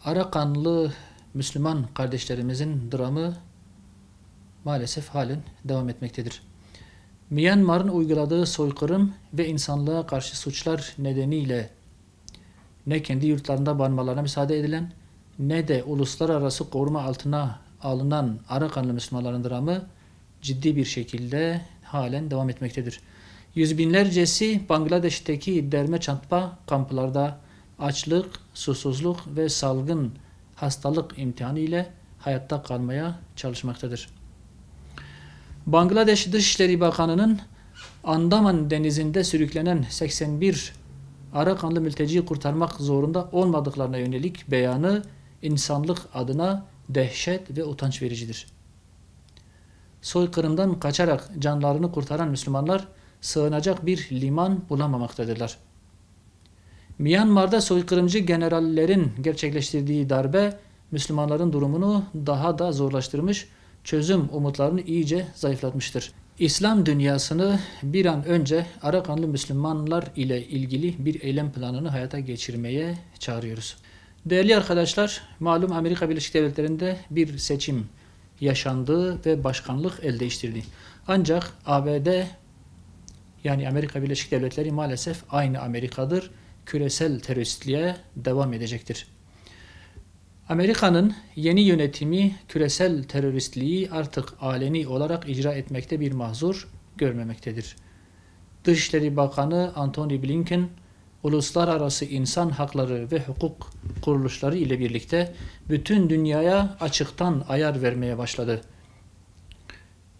Arakanlı Müslüman kardeşlerimizin dramı maalesef halen devam etmektedir. Myanmar'ın uyguladığı soykırım ve insanlığa karşı suçlar nedeniyle ne kendi yurtlarında barınmalarına müsaade edilen ne de uluslararası koruma altına alınan Arakanlı Müslümanların dramı ciddi bir şekilde halen devam etmektedir. Yüz binlercesi Bangladeş'teki derme çatma kamplarda açlık, susuzluk ve salgın hastalık imtihanı ile hayatta kalmaya çalışmaktadır. Bangladeş Dışişleri Bakanı'nın Andaman denizinde sürüklenen 81 Arakanlı mülteciyi kurtarmak zorunda olmadıklarına yönelik beyanı insanlık adına dehşet ve utanç vericidir. Soykırımdan kaçarak canlarını kurtaran Müslümanlar sığınacak bir liman bulamamaktadırlar. Myanmar'da soykırımcı generallerin gerçekleştirdiği darbe Müslümanların durumunu daha da zorlaştırmış, çözüm umutlarını iyice zayıflatmıştır. İslam dünyasını bir an önce Arakanlı Müslümanlar ile ilgili bir eylem planını hayata geçirmeye çağırıyoruz. Değerli arkadaşlar, malum Amerika Birleşik Devletleri'nde bir seçim yaşandı ve başkanlık el değiştirdi. Ancak ABD yani Amerika Birleşik Devletleri maalesef aynı Amerika'dır. Küresel teröristliğe devam edecektir. Amerika'nın yeni yönetimi küresel teröristliği artık aleni olarak icra etmekte bir mahzur görmemektedir. Dışişleri Bakanı Antony Blinken, uluslararası insan hakları ve hukuk kuruluşları ile birlikte bütün dünyaya açıktan ayar vermeye başladı.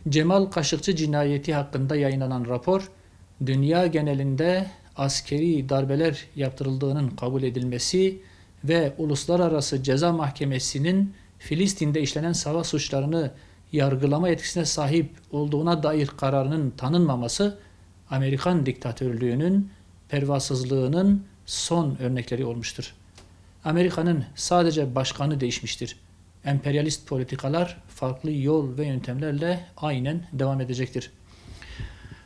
Cemal Kaşıkçı cinayeti hakkında yayınlanan rapor, dünya genelinde askeri darbeler yaptırıldığının kabul edilmesi ve Uluslararası Ceza Mahkemesi'nin Filistin'de işlenen savaş suçlarını yargılama yetkisine sahip olduğuna dair kararının tanınmaması, Amerikan diktatörlüğünün, pervasızlığının son örnekleri olmuştur. Amerika'nın sadece başkanı değişmiştir. Emperyalist politikalar farklı yol ve yöntemlerle aynen devam edecektir.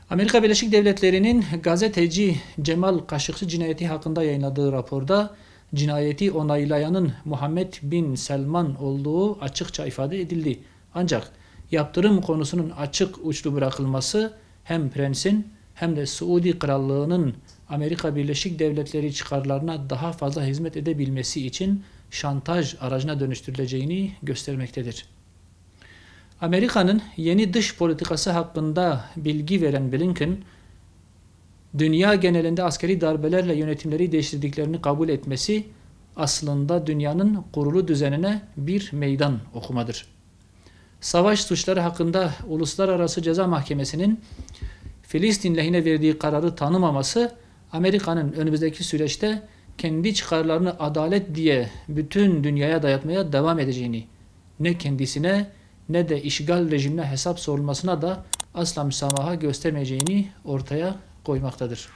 Amerika Birleşik Devletleri'nin gazeteci Cemal Kaşıkçı cinayeti hakkında yayınladığı raporda cinayeti onaylayanın Muhammed bin Selman olduğu açıkça ifade edildi. Ancak yaptırım konusunun açık uçlu bırakılması hem prensin hem de Suudi Krallığı'nın Amerika Birleşik Devletleri çıkarlarına daha fazla hizmet edebilmesi için şantaj aracına dönüştürüleceğini göstermektedir. Amerika'nın yeni dış politikası hakkında bilgi veren Blinken, dünya genelinde askeri darbelerle yönetimleri değiştirdiklerini kabul etmesi aslında dünyanın kurulu düzenine bir meydan okumadır. Savaş suçları hakkında Uluslararası Ceza Mahkemesi'nin Filistin lehine verdiği kararı tanımaması, Amerika'nın önümüzdeki süreçte kendi çıkarlarını adalet diye bütün dünyaya dayatmaya devam edeceğini, ne kendisine ne de işgal rejimine hesap sorulmasına da asla müsamaha göstermeyeceğini ortaya koymaktadır.